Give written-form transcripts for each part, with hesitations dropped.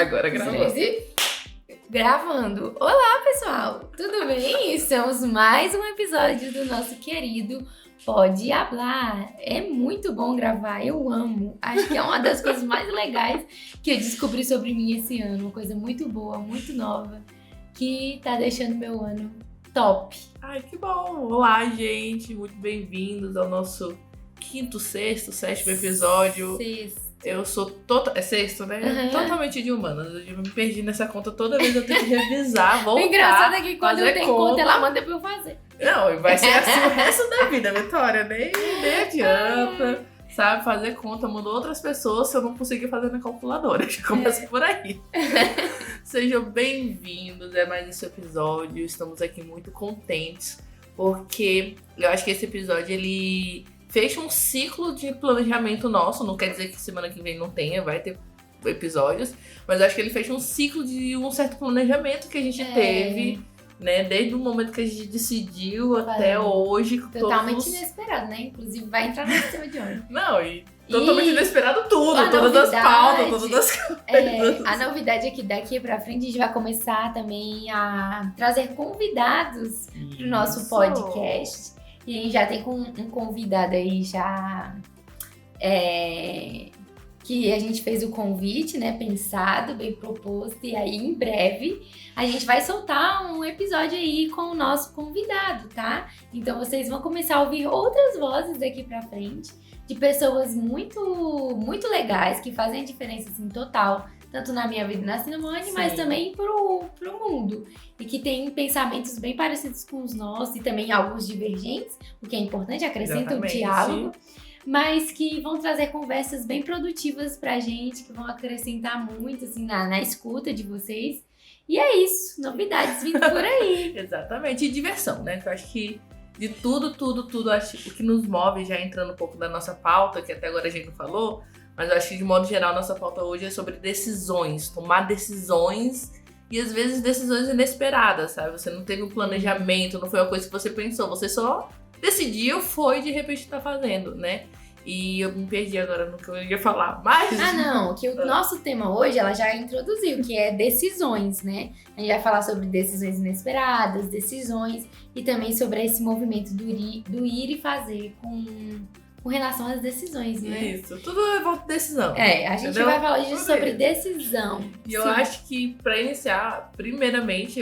Agora gravando. Gravando. Olá, pessoal! Tudo bem? Estamos mais um episódio do nosso querido Pode Hablar. É muito bom gravar, eu amo. Acho que é uma das coisas mais legais que eu descobri sobre mim esse ano. Uma coisa muito boa, muito nova, que tá deixando meu ano top. Ai, que bom! Olá, gente! Muito bem-vindos ao nosso sétimo episódio. Sexto. Eu sou É sexto, né? Uhum. Totalmente de humanas. Eu me perdi nessa conta toda vez, eu tenho que revisar, voltar. O engraçado é que quando eu tenho conta, conta, ela manda pra eu fazer. Não, vai ser assim o resto da vida, Vitória. Nem adianta, sabe? Fazer conta, mandou outras pessoas se eu não conseguir fazer na calculadora. Já começa por aí. Sejam bem-vindos a mais esse episódio. Estamos aqui muito contentes, porque eu acho que esse episódio, ele fecha um ciclo de planejamento nosso. Não quer dizer que semana que vem não tenha, vai ter episódios, mas eu acho que ele fecha um ciclo de um certo planejamento que a gente teve, né? Desde o momento que a gente decidiu até hoje. Totalmente inesperado, né? Inclusive vai entrar no sistema de hoje. Não, e totalmente inesperado tudo, todas as pautas, todas as coisas. A novidade é que daqui pra frente a gente vai começar também a trazer convidados pro nosso podcast. E a gente já tem um convidado aí já que a gente fez o convite, né, pensado, bem proposto, e aí em breve a gente vai soltar um episódio aí com o nosso convidado, tá? Então vocês vão começar a ouvir outras vozes daqui pra frente, de pessoas muito, muito legais, que fazem a diferença, assim, total, tanto na minha vida e na Cinnamone, mas também pro mundo. E que tem pensamentos bem parecidos com os nossos e também alguns divergentes, o que é importante, acrescenta o diálogo. Mas que vão trazer conversas bem produtivas pra gente, que vão acrescentar muito, assim, na escuta de vocês. E é isso, novidades vindo por aí. Exatamente, e diversão, né? Que eu acho que de tudo, acho que o que nos move, já entrando um pouco da nossa pauta, que até agora a gente não falou, mas eu acho que de modo geral nossa pauta hoje é sobre decisões, tomar decisões e às vezes decisões inesperadas, sabe? Você não teve um planejamento, não foi uma coisa que você pensou, você só decidiu, foi de repente tá fazendo, né? E eu me perdi agora no que eu ia falar, mas... que o nosso tema hoje, ela já introduziu, que é decisões, né? A gente vai falar sobre decisões inesperadas, decisões, e também sobre esse movimento do ir e fazer com relação às decisões, né? Isso, tudo é volta de decisão. A gente vai falar hoje sobre decisão. E eu acho que pra iniciar, primeiramente...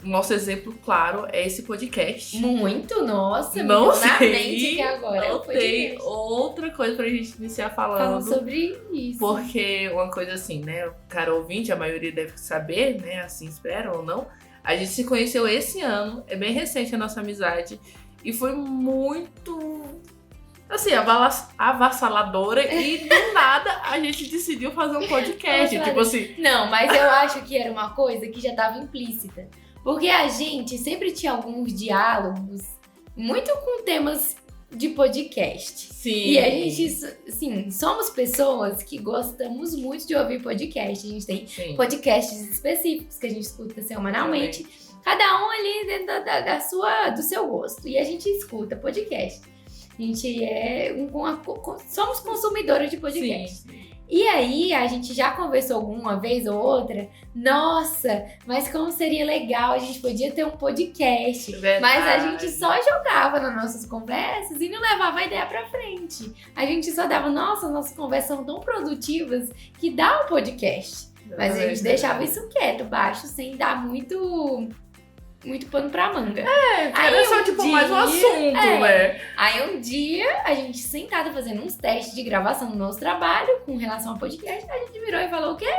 O nosso exemplo, claro, é esse podcast. Muito, nossa, não na mente que agora não tem outra coisa pra gente iniciar falando sobre isso. Porque uma coisa assim, né, o cara ouvinte, a maioria deve saber, né, assim espero ou não, a gente se conheceu esse ano, é bem recente a nossa amizade, e foi muito, assim, avassaladora, e do nada a gente decidiu fazer um podcast, tipo assim... Não, mas eu acho que era uma coisa que já tava implícita. Porque a gente sempre tinha alguns diálogos muito com temas de podcast. Sim. E a gente, assim, somos pessoas que gostamos muito de ouvir podcast. A gente tem podcasts específicos que a gente escuta semanalmente. Cada um ali dentro do seu gosto. E a gente escuta podcast. A gente somos consumidores de podcast. Sim. E aí, a gente já conversou alguma vez ou outra, nossa, mas como seria legal, a gente podia ter um podcast. Verdade. Mas a gente só jogava nas nossas conversas e não levava a ideia pra frente. A gente só dava, nossas conversas são tão produtivas que dá um podcast. Mas a gente deixava isso quieto, baixo, sem dar muito pano pra manga. Era só tipo mais um assunto, né? Aí um dia, a gente sentada fazendo uns testes de gravação no nosso trabalho com relação ao podcast, a gente virou e falou o quê?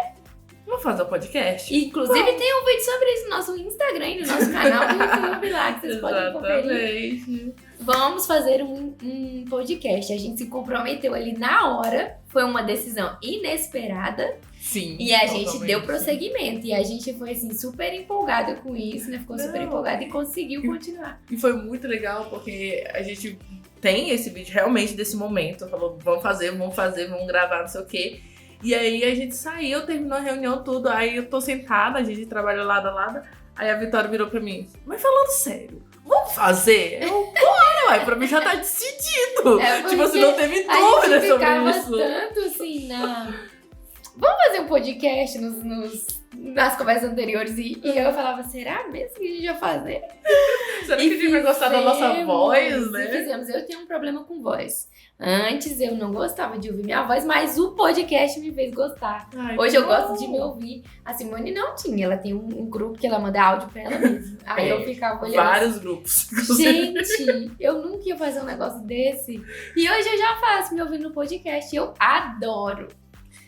Vamos fazer um podcast? Inclusive tem um vídeo sobre isso no nosso Instagram e no nosso canal do YouTube lá, que vocês podem conferir. Vamos fazer um podcast. A gente se comprometeu ali na hora, foi uma decisão inesperada. Sim. E a gente deu prosseguimento. E a gente foi, assim, super empolgada com isso, né? Ficou super empolgada e conseguiu continuar. E foi muito legal, porque a gente tem esse vídeo realmente desse momento. Falou, vamos fazer, vamos gravar, não sei o quê. E aí a gente saiu, terminou a reunião, tudo. Aí eu tô sentada, a gente trabalha lado a lado. Aí a Vitória virou pra mim, mas falando sério, vamos fazer? Eu, bora, ué, pra mim já tá decidido. Tipo assim, não teve dúvida sobre isso. Tanto assim, vamos fazer um podcast nas conversas anteriores. E eu falava, será mesmo que a gente vai fazer? Será que a gente vai gostar da nossa voz, né? Fizemos. Eu tenho um problema com voz. Antes eu não gostava de ouvir minha voz, mas o podcast me fez gostar. Ai, hoje eu gosto de me ouvir. A Simone não tinha, ela tem um grupo que ela manda áudio pra ela mesma. Aí eu ficava olhando. Vários grupos. Gente, eu nunca ia fazer um negócio desse. E hoje eu já faço, me ouvindo no podcast. Eu adoro.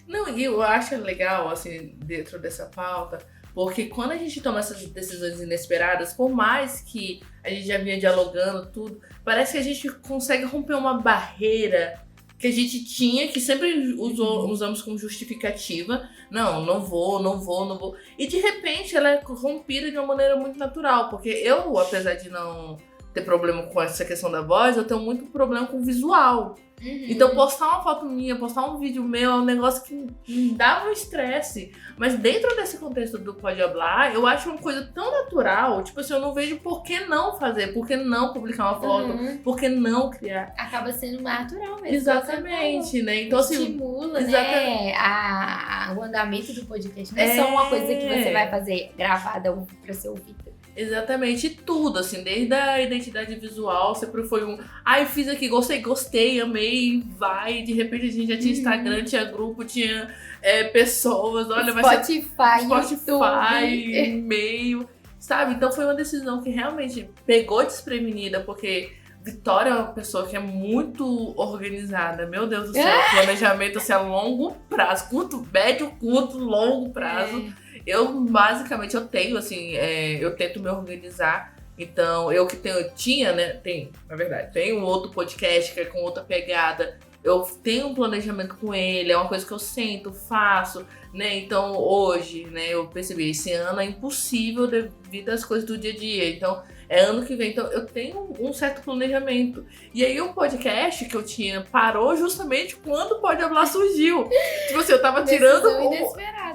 Não, e eu acho legal, assim, dentro dessa pauta, porque quando a gente toma essas decisões inesperadas, por mais que a gente já vinha dialogando tudo, parece que a gente consegue romper uma barreira que a gente tinha, que sempre usamos como justificativa. Não vou. E de repente ela é rompida de uma maneira muito natural, porque eu, apesar de não ter problema com essa questão da voz, eu tenho muito problema com o visual. Então postar uma foto minha, postar um vídeo meu é um negócio que me dá um estresse. Mas dentro desse contexto do Pode Hablar, eu acho uma coisa tão natural. Tipo assim, eu não vejo por que não fazer, por que não publicar uma foto, por que não criar. Acaba sendo mais natural mesmo. Exatamente, né? Então assim, estimula, né, o andamento do podcast. Não é só uma coisa que você vai fazer gravada pra ser ouvida. Exatamente, tudo, assim, desde a identidade visual, sempre foi eu fiz aqui, gostei, amei, vai, de repente a gente já tinha Instagram, tinha grupo, tinha pessoas, olha, Spotify, e-mail, sabe? Então foi uma decisão que realmente pegou desprevenida, porque Vitória é uma pessoa que é muito organizada, meu Deus do céu, planejamento assim, a longo prazo, médio, curto, longo prazo. Eu, basicamente, eu tento me organizar. Então, eu que tinha, né, tenho outro podcast que é com outra pegada. Eu tenho um planejamento com ele, é uma coisa que eu sento, faço, né? Então, hoje, né, eu percebi, esse ano é impossível devido às coisas do dia a dia. Então, é ano que vem. Então, eu tenho um certo planejamento. E aí, o podcast que eu tinha parou justamente quando o Pode Hablar surgiu. Tipo assim, eu tava tirando...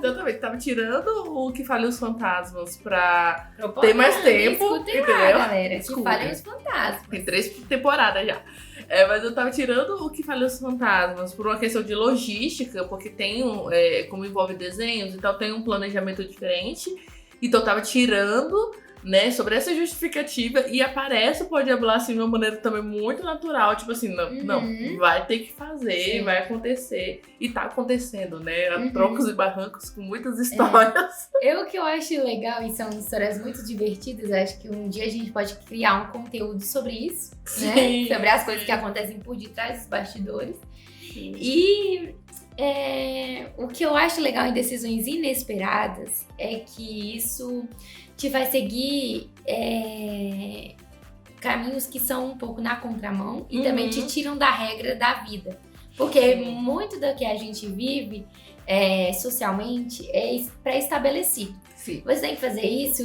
Exatamente, tava tirando o Que Fale os Fantasmas pra ter mais tempo. Entendeu? Galera, Que Fale os Fantasmas. Tem 3 temporadas já. Mas eu tava tirando o Que Fale os Fantasmas por uma questão de logística, porque tem como envolve desenhos, então tem um planejamento diferente. Então eu tava tirando, né, sobre essa justificativa, e aparece o Pode Hablar assim de uma maneira também muito natural, tipo assim, não, vai ter que fazer, vai acontecer, e tá acontecendo, né, a trocos e barrancos com muitas histórias. O que eu acho legal, e são histórias muito divertidas, acho que um dia a gente pode criar um conteúdo sobre isso, né, sobre as coisas que acontecem por detrás dos bastidores. Sim. E o que eu acho legal em decisões inesperadas é que isso te vai seguir caminhos que são um pouco na contramão e também te tiram da regra da vida. Porque muito do que a gente vive socialmente é pré-estabelecido. Sim. Você tem que fazer isso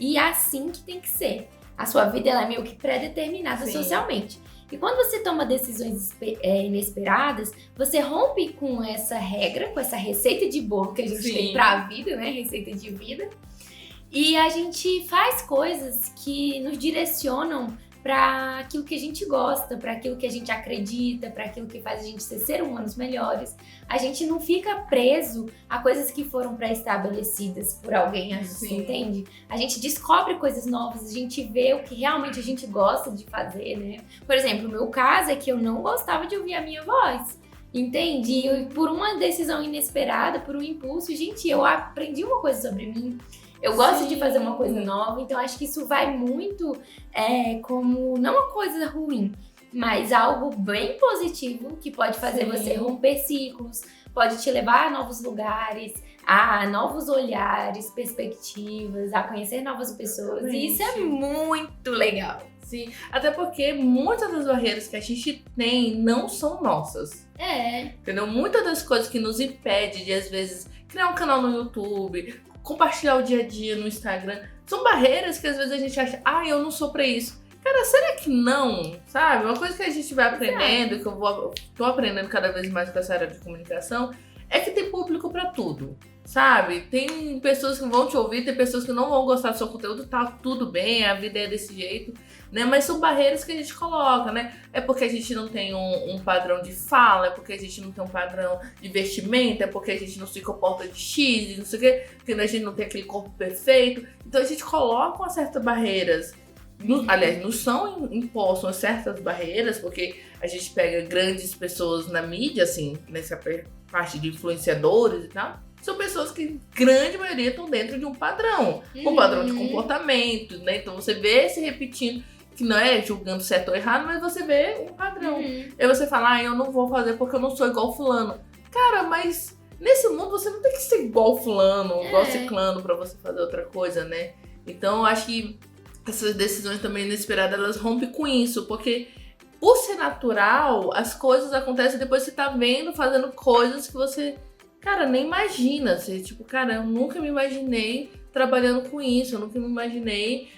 e assim que tem que ser. A sua vida ela é meio que pré-determinada socialmente. E quando você toma decisões inesperadas, você rompe com essa regra, com essa receita de bolo que a gente tem pra vida, né? Receita de vida. E a gente faz coisas que nos direcionam para aquilo que a gente gosta, para aquilo que a gente acredita, para aquilo que faz a gente ser humanos melhores. A gente não fica preso a coisas que foram pré-estabelecidas por alguém, entende? A gente descobre coisas novas, a gente vê o que realmente a gente gosta de fazer, né? Por exemplo, o meu caso é que eu não gostava de ouvir a minha voz, entende? E por uma decisão inesperada, por um impulso, gente, eu aprendi uma coisa sobre mim. Eu gosto de fazer uma coisa nova, então acho que isso vai muito como, não uma coisa ruim, mas algo bem positivo que pode fazer você romper ciclos, pode te levar a novos lugares, a novos olhares, perspectivas, a conhecer novas pessoas. E isso é muito legal. Sim, até porque muitas das barreiras que a gente tem não são nossas. Entendeu? Muitas das coisas que nos impede de, às vezes, criar um canal no YouTube, compartilhar o dia a dia no Instagram, são barreiras que às vezes a gente acha, eu não sou pra isso. Cara, será que não? Sabe? Uma coisa que a gente vai aprendendo, que eu tô aprendendo cada vez mais com essa área de comunicação, é que tem público pra tudo, sabe? Tem pessoas que vão te ouvir, tem pessoas que não vão gostar do seu conteúdo, tá tudo bem, a vida é desse jeito. né? Mas são barreiras que a gente coloca, né? É porque a gente não tem um padrão de fala, é porque a gente não tem um padrão de vestimenta, é porque a gente não se comporta de X, não sei o quê, porque a gente não tem aquele corpo perfeito. Então a gente coloca umas certas barreiras. Aliás, nos são impostas certas barreiras, porque a gente pega grandes pessoas na mídia, assim, nessa parte de influenciadores e tal. São pessoas que, grande maioria, estão dentro de um padrão. Um padrão de comportamento, né? Então você vê se repetindo, que não é julgando certo ou errado, mas você vê um padrão. Aí você fala, eu não vou fazer porque eu não sou igual fulano. Cara, mas nesse mundo você não tem que ser igual fulano, igual ciclano pra você fazer outra coisa, né? Então eu acho que essas decisões também inesperadas, elas rompem com isso, porque por ser natural, as coisas acontecem depois você tá vendo, fazendo coisas que você, cara, nem imagina. Você, tipo, cara, eu nunca me imaginei trabalhando com isso, eu nunca me imaginei,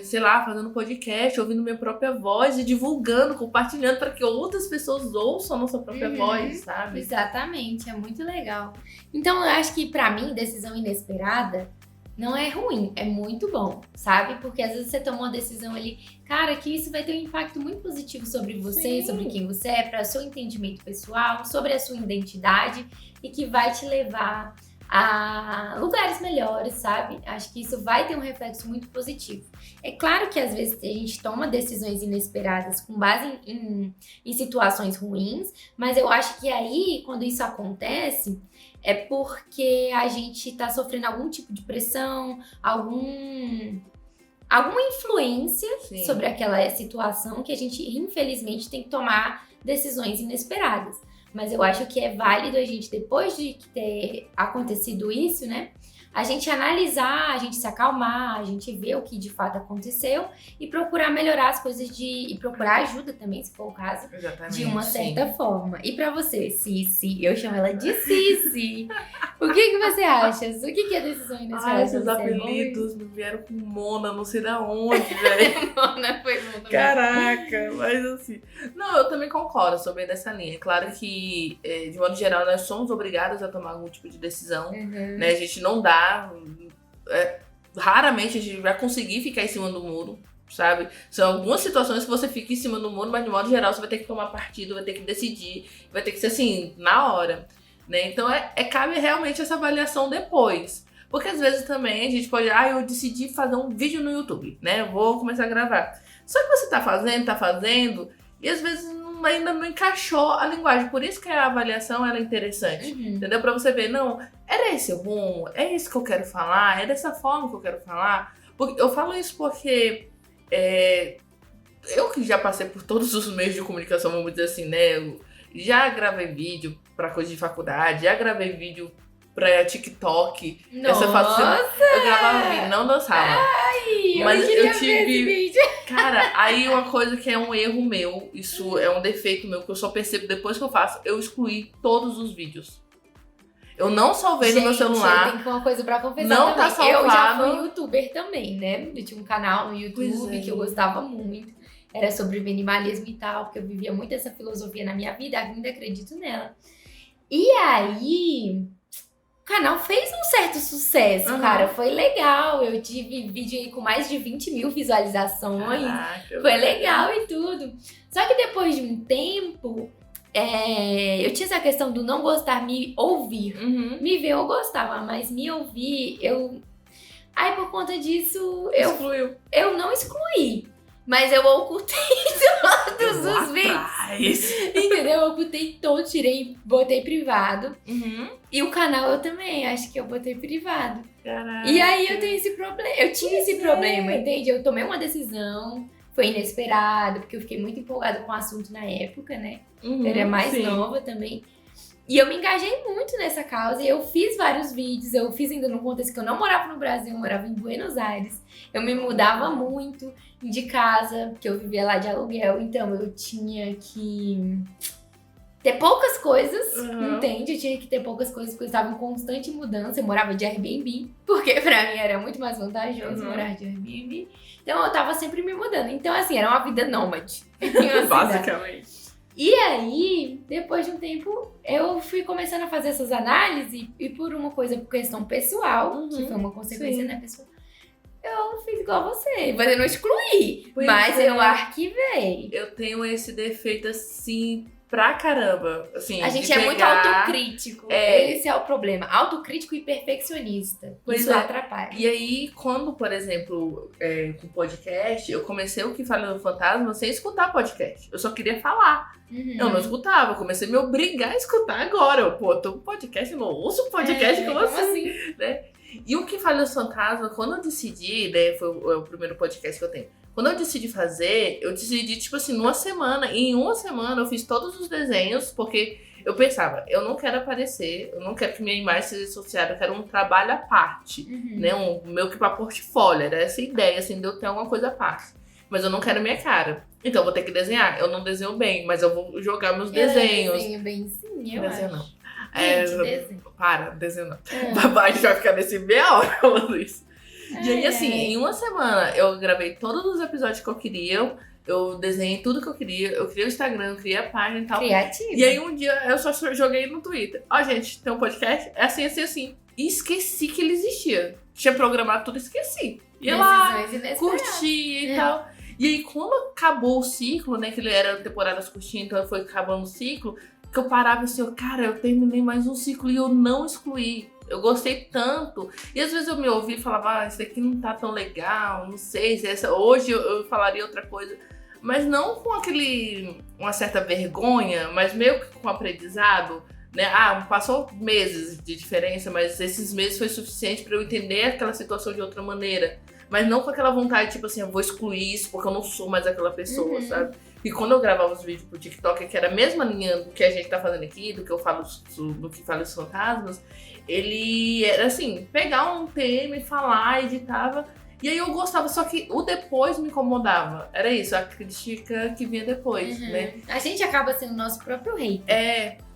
sei lá, fazendo podcast, ouvindo minha própria voz e divulgando, compartilhando para que outras pessoas ouçam a nossa própria voz, sabe? Exatamente, é muito legal. Então eu acho que pra mim, decisão inesperada não é ruim, é muito bom, sabe? Porque às vezes você toma uma decisão ali, cara, que isso vai ter um impacto muito positivo sobre você, sobre quem você é, para o seu entendimento pessoal, sobre a sua identidade e que vai te levar a lugares melhores, sabe? Acho que isso vai ter um reflexo muito positivo. É claro que às vezes a gente toma decisões inesperadas com base em situações ruins, mas eu acho que aí, quando isso acontece, é porque a gente tá sofrendo algum tipo de pressão, alguma influência sobre aquela situação que a gente, infelizmente, tem que tomar decisões inesperadas. Mas eu acho que é válido a gente, depois de ter acontecido isso, né? A gente analisar, a gente se acalmar, a gente ver o que de fato aconteceu e procurar melhorar as coisas e procurar ajuda também, se for o caso. Exatamente, de uma certa forma. E pra você, Cici, eu chamo ela de Cici. O que você acha? O que é decisão inesperada? Esses apelidos me vieram com Mona, não sei da onde, velho. Mona foi Mona. Caraca, mas assim... Não, eu também concordo, sou bem dessa linha. Claro que, de modo geral, nós somos obrigados a tomar algum tipo de decisão, né? A gente não dá... raramente a gente vai conseguir ficar em cima do muro, sabe? São algumas situações que você fica em cima do muro, mas de modo geral você vai ter que tomar partido, vai ter que decidir, vai ter que ser assim, na hora, né? Então cabe realmente essa avaliação depois. Porque às vezes também a gente pode, eu decidi fazer um vídeo no YouTube, né? Eu vou começar a gravar. Só que você tá fazendo, e às vezes ainda não encaixou a linguagem. Por isso que a avaliação ela é interessante, entendeu? Pra você ver, não, era esse o rumo? É isso que eu quero falar? É dessa forma que eu quero falar? Eu falo isso porque eu que já passei por todos os meios de comunicação, vamos dizer assim, né? Eu já gravei vídeo pra coisa de faculdade, já gravei vídeo pra TikTok. Nossa! Eu gravava vídeo, não dançava. Ai, mas eu tive... ver esse vídeo. Cara, aí uma coisa que é um erro meu, isso é um defeito meu, que eu só percebo depois que eu faço, eu excluí todos os vídeos. Eu não salvei no meu celular. Eu tenho uma coisa pra confessar não também. Tá salvado. Eu já fui youtuber também, né? Eu tinha um canal no YouTube que eu gostava muito. Era sobre minimalismo e tal, porque eu vivia muito essa filosofia na minha vida, ainda acredito nela. E aí... O canal fez um certo sucesso, cara. Foi legal. Eu tive vídeo aí com mais de 20 mil visualizações. Caraca, foi legal e tudo. Só que depois de um tempo, eu tinha essa questão do não gostar, me ouvir. Me ver eu gostava, mas me ouvir, Aí por conta disso, eu não excluí. Mas eu ocultei todos os vídeos. Entendeu? Eu ocultei todos, botei privado. E o canal eu também, acho que eu botei privado. Caraca. E aí eu tenho esse problema. Eu tinha esse problema, entende? Eu tomei uma decisão, foi inesperado, porque eu fiquei muito empolgada com o assunto na época, né? Eu era mais nova também. E eu me engajei muito nessa causa e eu fiz vários vídeos. Eu fiz ainda no contexto que eu não morava no Brasil, eu morava em Buenos Aires. Eu me mudava muito de casa, porque eu vivia lá de aluguel. Então eu tinha que ter poucas coisas, entende? Eu tinha que ter poucas coisas porque eu estava em constante mudança. Eu morava de Airbnb, porque pra mim era muito mais vantajoso morar de Airbnb. Então eu tava sempre me mudando. Então assim, era uma vida nômade. Basicamente. E aí, depois de um tempo, eu fui começando a fazer essas análises e por uma coisa, por questão pessoal, que foi uma consequência, né, pessoal? eu fiz igual você. Mas eu não excluí. Pois mas é. eu arquivei. Eu tenho esse defeito assim pra caramba. Assim, A gente de é muito pegar- autocrítico. É. Esse é o problema. Autocrítico e perfeccionista. Pois Isso é. atrapalha. E aí, quando, por exemplo, com podcast, eu comecei o Que Fala no Fantasma sem escutar podcast. Eu só queria falar. Uhum. Eu não escutava. Eu comecei a me obrigar a escutar agora. Eu, pô, tô com podcast, eu não ouço podcast, como assim? E o Que Fala no Fantasma, quando eu decidi, né, foi o primeiro podcast que eu tenho. Quando eu decidi fazer, eu decidi, tipo assim, numa semana. E em uma semana eu fiz todos os desenhos, porque eu pensava, eu não quero aparecer, eu não quero que minha imagem seja associada, eu quero um trabalho à parte, Uhum. né? Meio que pra portfólio, era essa ideia, assim, de eu ter alguma coisa à parte. Mas eu não quero minha cara. Então eu vou ter que desenhar. Eu não desenho bem, mas eu vou jogar meus desenhos. Desenho bem sim, eu Desenho acho. não. Gente, desenho. Para, desenho não. É. A gente vai ficar nesse meia hora falando isso. E aí, É. assim, em uma semana eu gravei todos os episódios que eu queria, eu desenhei tudo que eu queria, eu criei o Instagram, eu criei a página e tal. Criativo. E aí um dia eu só joguei no Twitter. Ó, gente, tem um podcast, é assim, assim, assim. E esqueci que ele existia. Tinha programado tudo, esqueci. Ia lá, Decisões inesperadas. curtia e É. tal. E aí, quando acabou o ciclo, né, que ele era temporadas curtinhas, então foi acabando o ciclo, que eu parava assim, cara, eu terminei mais um ciclo e eu não excluí. Eu gostei tanto. E às vezes eu me ouvi e falava, isso daqui não tá tão legal, não sei se essa. Hoje eu falaria outra coisa. Mas não com uma certa vergonha, mas meio que com aprendizado, né? Passou meses de diferença, mas esses meses foi suficiente pra eu entender aquela situação de outra maneira. Mas não com aquela vontade, tipo assim, eu vou excluir isso porque eu não sou mais aquela pessoa, Uhum. sabe? E quando eu gravava os vídeos pro TikTok, que era a mesma linha do que a gente tá fazendo aqui, do que eu falo, do que falo os fantasmas, ele era assim, pegar um tema e falar, editava. E aí eu gostava, só que o depois me incomodava. Era isso, a crítica que vinha depois, Uhum. né? A gente acaba sendo nosso próprio rei.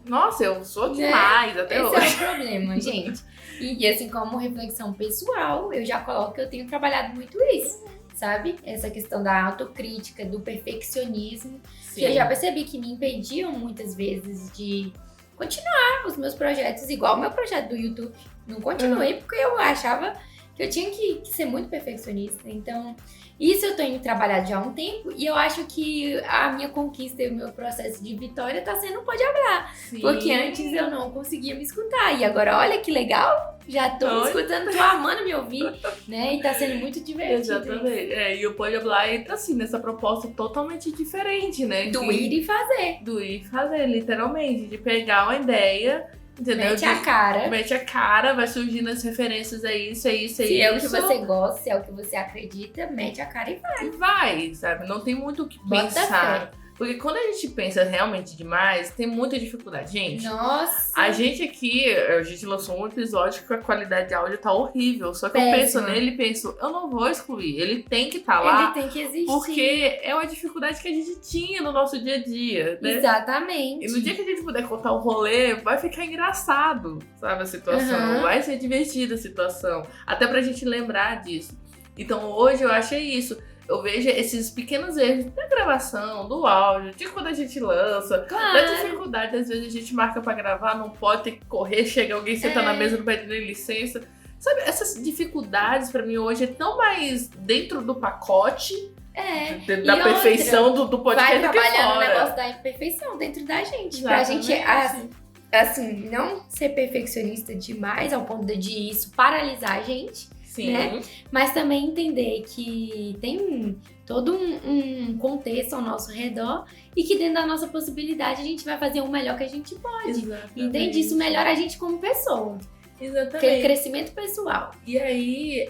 Nossa, eu sou demais até Esse hoje. é o problema, gente. E assim, como reflexão pessoal, eu já coloco que eu tenho trabalhado muito isso, sabe? Essa questão da autocrítica, do perfeccionismo, que eu já percebi que me impediam muitas vezes de continuar os meus projetos, igual o meu projeto do YouTube. Não continuei porque eu achava que eu tinha que ser muito perfeccionista. Então, isso eu tenho trabalhado já há um tempo e eu acho que a minha conquista e o meu processo de vitória tá sendo um Pode Hablar. Sim. Porque antes eu não conseguia me escutar. E agora, olha que legal, já tô me Olha. escutando, tô amando me ouvir, né? E tá sendo muito divertido. Exatamente. E o Pode Hablar entra assim, nessa proposta totalmente diferente, né? Do Que- ir e fazer. Do ir e fazer, literalmente. De pegar uma ideia, entendeu? Mete a cara. Mete a cara, vai surgindo as referências a isso, é isso, é Se isso. é o que você gosta, se é o que você acredita, mete a cara e vai. E vai, sabe? Não tem muito o que Bota pensar. Porque quando a gente pensa realmente demais, tem muita dificuldade. Gente, Nossa. a gente aqui, a gente lançou um episódio que a qualidade de áudio tá horrível. Só que eu penso Péssima. nele e penso, eu não vou excluir. Ele tem que estar lá. Ele tem que existir. Porque é uma dificuldade que a gente tinha no nosso dia a dia, né? Exatamente. E no dia que a gente puder contar o rolê, vai ficar engraçado, sabe, a situação. Uhum. Vai ser divertida a situação. Até pra gente lembrar disso. Então hoje eu achei isso. Eu vejo esses pequenos erros da gravação, do áudio, de quando a gente lança, da Claro. dificuldade, às vezes a gente marca pra gravar, não pode ter que correr, chega alguém, senta na mesa, não pede nem licença. Sabe, essas dificuldades pra mim hoje é tão mais dentro do pacote É. da E perfeição do podcast Vai do que trabalhar no fora. negócio da imperfeição dentro da gente. Pra gente, Exatamente. assim, não ser perfeccionista demais ao ponto de isso paralisar a gente, Sim. né? Mas também entender que tem todo um contexto ao nosso redor e que dentro da nossa possibilidade a gente vai fazer o melhor que a gente pode. Exatamente. Entende? Isso melhora a gente como pessoa. Aquele Exatamente. crescimento pessoal. E aí,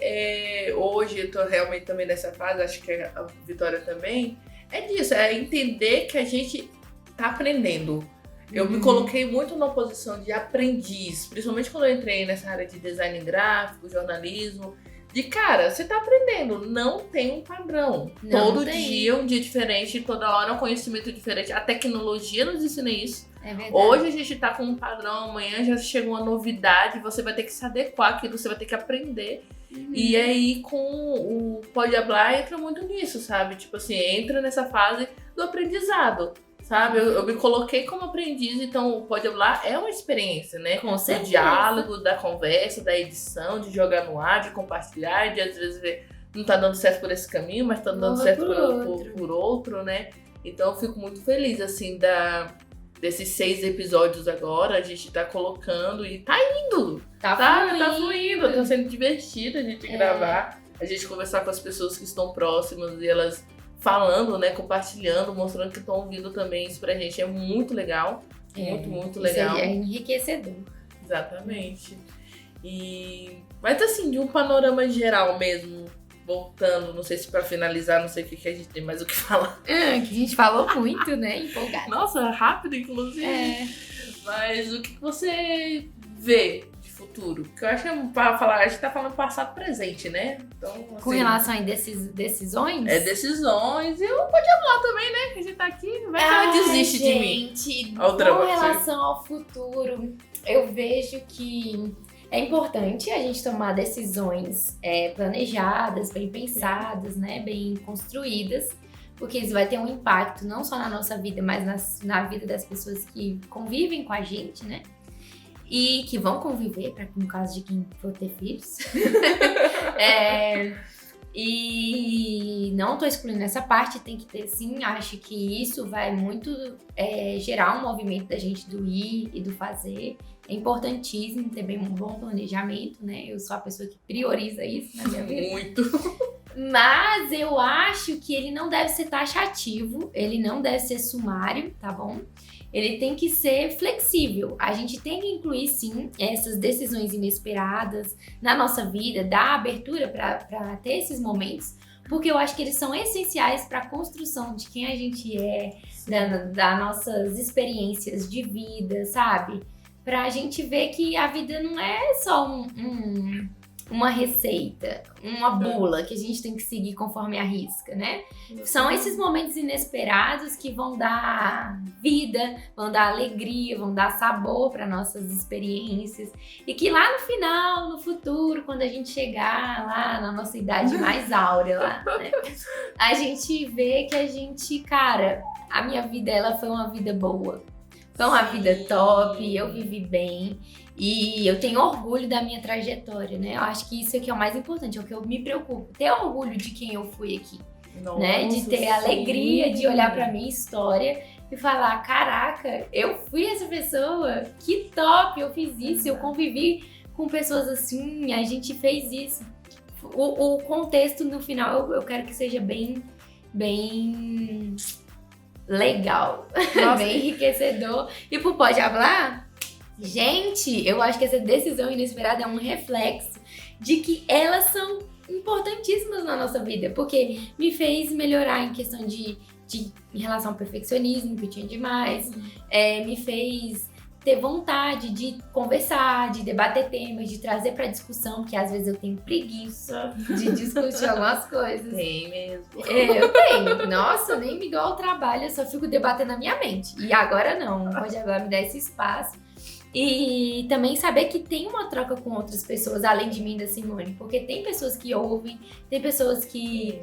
hoje eu tô realmente também nessa fase, acho que a Vitória também, é disso, é entender que a gente tá aprendendo. Eu me coloquei muito na posição de aprendiz, principalmente quando eu entrei nessa área de design gráfico, jornalismo. De cara, você tá aprendendo, não tem um padrão. Não Todo tem. dia é um dia diferente, toda hora é um conhecimento diferente. A tecnologia nos ensina isso. É verdade. Hoje a gente tá com um padrão, amanhã já chega uma novidade, você vai ter que se adequar àquilo, você vai ter que aprender. E aí, com o Pode Hablar, entra muito nisso, sabe? Tipo assim, entra nessa fase do aprendizado, sabe? Eu me coloquei como aprendiz, então o Pode Hablar é uma experiência, né? Com Do certeza. diálogo, da conversa, da edição, de jogar no ar, de compartilhar, de às vezes ver não tá dando certo por esse caminho, mas tá dando certo por outro, né? Então eu fico muito feliz, assim, desses 6 episódios agora, a gente tá colocando e tá indo. Tá fluindo, tá sendo divertido a gente gravar, a gente conversar com as pessoas que estão próximas e elas falando, né, compartilhando, mostrando que estão ouvindo também. Isso pra gente é muito legal, muito legal. É enriquecedor. Exatamente. Mas assim, de um panorama geral mesmo, voltando, não sei se pra finalizar, não sei o que a gente tem mais o que falar. Que a gente falou muito, né? Empolgado. Nossa, rápido, inclusive. Mas o que você vê de futuro? Porque eu acho que pra falar, a gente tá falando passado e presente, né? Então, assim, com relação a decisões? Decisões. E eu podia falar também, né? Que a gente tá aqui, vai que ela desiste de mim. Gente, com relação ao futuro, eu vejo que é importante a gente tomar decisões planejadas, bem pensadas, né, bem construídas, porque isso vai ter um impacto não só na nossa vida, mas na vida das pessoas que convivem com a gente, né? E que vão conviver, no caso de quem for ter filhos. E não tô excluindo essa parte, tem que ter sim. Acho que isso vai muito gerar um movimento da gente do ir e do fazer. É importantíssimo ter bem um bom planejamento, né? Eu sou a pessoa que prioriza isso na minha vida. Muito. Mas eu acho que ele não deve ser taxativo, ele não deve ser sumário, tá bom? Ele tem que ser flexível. A gente tem que incluir, sim, essas decisões inesperadas na nossa vida, dar abertura para ter esses momentos, porque eu acho que eles são essenciais para a construção de quem a gente é, das nossas experiências de vida, sabe? Pra gente ver que a vida não é só uma receita, uma bula que a gente tem que seguir conforme a risca, né? São esses momentos inesperados que vão dar vida, vão dar alegria, vão dar sabor para nossas experiências. E que lá no final, no futuro, quando a gente chegar lá na nossa idade mais áurea lá, né? A gente vê que a gente, cara, a minha vida, ela foi uma vida boa. Foi uma vida top, eu vivi bem e eu tenho orgulho da minha trajetória, né? Eu acho que isso aqui é o mais importante, é o que eu me preocupo. Ter orgulho de quem eu fui aqui, nossa, né? De ter a alegria de olhar pra minha história e falar, caraca, eu fui essa pessoa, que top, eu fiz isso, eu convivi com pessoas assim, a gente fez isso. O contexto no final eu quero que seja bem legal, bem enriquecedor. E pro Pode Hablar, gente, eu acho que essa decisão inesperada é um reflexo de que elas são importantíssimas na nossa vida, porque me fez melhorar em questão em relação ao perfeccionismo, que eu tinha demais, me fez ter vontade de conversar, de debater temas, de trazer pra discussão, porque às vezes eu tenho preguiça de discutir algumas coisas. Tem mesmo. Eu tenho. Nossa, nem me dou ao trabalho, eu só fico debatendo na minha mente. E agora não, pode agora me dar esse espaço. E também saber que tem uma troca com outras pessoas, além de mim, da Simone, porque tem pessoas que ouvem, tem pessoas que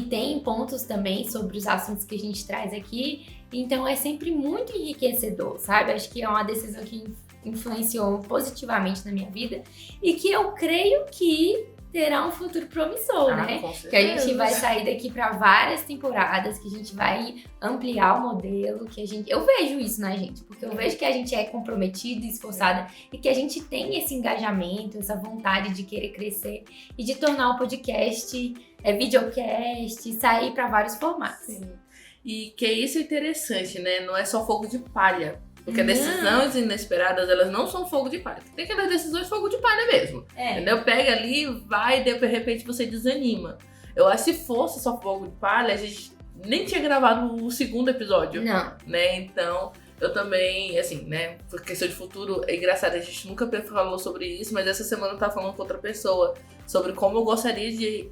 têm pontos também sobre os assuntos que a gente traz aqui. Então é sempre muito enriquecedor, sabe? Acho que é uma decisão que influenciou positivamente na minha vida e que eu creio que terá um futuro promissor, né? Que a gente vai sair daqui para várias temporadas, que a gente vai ampliar o modelo, eu vejo isso na gente, porque eu vejo que a gente é comprometida e esforçada e que a gente tem esse engajamento, essa vontade de querer crescer e de tornar o podcast, videocast, sair para vários formatos. Sim. E que isso é interessante, né? Não é só fogo de palha. Porque decisões inesperadas, elas não são fogo de palha. Tem aquelas decisões fogo de palha mesmo. Entendeu? Pega ali, vai e de repente você desanima. Eu acho que se fosse só fogo de palha, a gente nem tinha gravado o segundo episódio. Não. Né? Então, eu também, assim, né? Por questão de futuro, é engraçado, a gente nunca falou sobre isso, mas essa semana eu tava falando com outra pessoa sobre como eu gostaria de...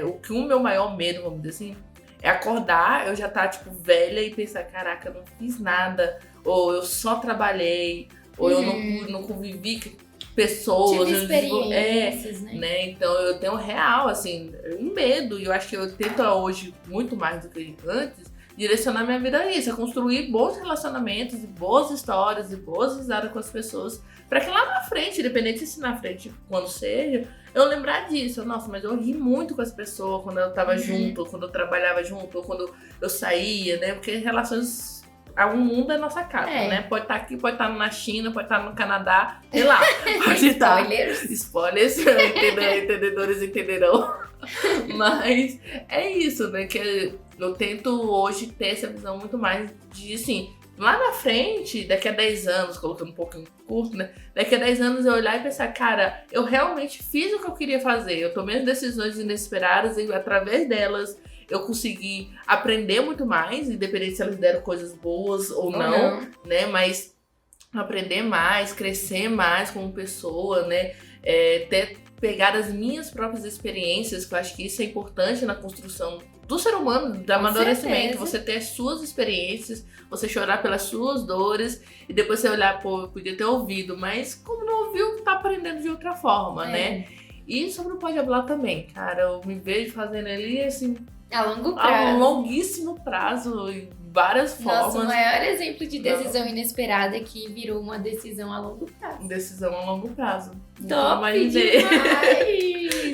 o que o meu maior medo, vamos dizer assim, é acordar, eu já tá, tipo, velha e pensar, caraca, eu não fiz nada, ou eu só trabalhei, ou eu não convivi com pessoas. Tive experiências, né? Então eu tenho real, assim, um medo, e eu acho que eu tento hoje, muito mais do que antes, direcionar minha vida a isso, a construir bons relacionamentos, e boas histórias, e boas risadas com as pessoas, pra que lá na frente, independente se na frente quando seja, eu lembrar disso. Nossa, mas eu ri muito com as pessoas quando eu tava junto, quando eu trabalhava junto, ou quando eu saía, né? Porque relações... O mundo é nossa casa, né? Pode estar aqui, pode estar na China, pode estar no Canadá, sei lá. Pode estar. Spoilers, entendedores entenderão. Mas é isso, né? Que eu tento hoje ter essa visão muito mais de, assim, lá na frente, daqui a 10 anos, colocando um pouco curto, né? Daqui a 10 anos eu olhar e pensar, cara, eu realmente fiz o que eu queria fazer. Eu tomei as decisões inesperadas e através delas eu consegui aprender muito mais, independente se elas deram coisas boas ou não, né? Mas aprender mais, crescer mais como pessoa, né? Ter pegado as minhas próprias experiências, que eu acho que isso é importante na construção do ser humano, do amadurecimento. Você ter as suas experiências, você chorar pelas suas dores e depois você olhar, pô, eu podia ter ouvido, mas como não ouviu, tá aprendendo de outra forma, né? E sobre o Pode Hablar também, cara, eu me vejo fazendo ele assim... A longo prazo. A um longuíssimo prazo, em várias formas. Nosso maior exemplo de decisão inesperada que virou uma decisão a longo prazo. Decisão a longo prazo. Top demais!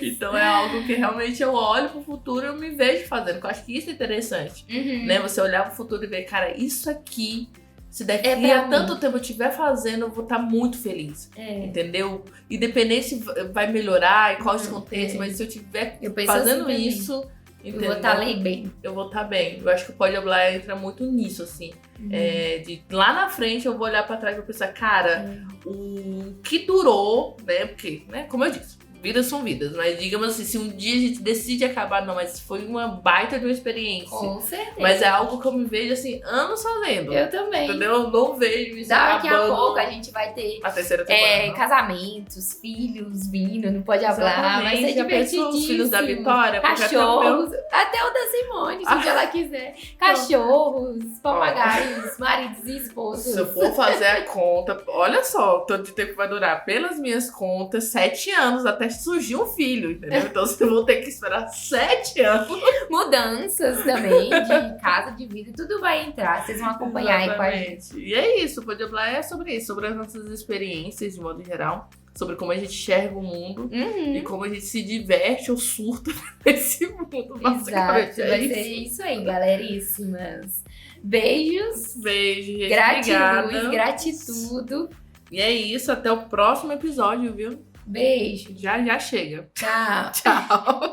Então é algo que realmente eu olho pro futuro e eu me vejo fazendo. Eu acho que isso é interessante. Né? Você olhar pro futuro e ver, cara, isso aqui... Se daqui a tanto tempo eu estiver fazendo, eu vou estar muito feliz. Entendeu? Independente se vai melhorar, em qual contexto, mas se eu estiver fazendo assim isso... Entendeu? Eu vou estar bem. Eu vou estar bem. Eu acho que o Pode Hablar entra muito nisso, assim. De lá na frente eu vou olhar pra trás e vou pensar, cara, o que durou, né? Porque, né, como eu disse, vidas são vidas. Mas digamos assim, se um dia a gente decide acabar, não, mas foi uma baita de uma experiência. Com certeza. Mas é algo que eu me vejo, assim, anos fazendo. Eu também. Entendeu? Eu não vejo isso Daqui a pouco a gente vai ter a terceira temporada, casamentos, filhos vindo, não pode hablar. Vai ser divertidíssimo. Os filhos da Vitória. Cachorros. Até o da Simone, se ela quiser. Cachorros, papagaios, maridos e esposos. Se eu for fazer a conta, olha só, o tanto de tempo que vai durar. Pelas minhas contas, 7 anos até surgir um filho, entendeu? Então vocês vão ter que esperar 7 anos. Mudanças também de casa, de vida, tudo vai entrar. Vocês vão acompanhar aí com a gente. E é isso, o Pode Hablar é sobre isso, sobre as nossas experiências de modo geral, sobre como a gente enxerga o mundo e como a gente se diverte ou surta nesse mundo. Exato, vai ser isso aí, galeríssimas. Beijos. Beijo, gente. Gratiluz, gratitude. E é isso, até o próximo episódio, viu? Beijo. Já chega. Tchau. Tchau.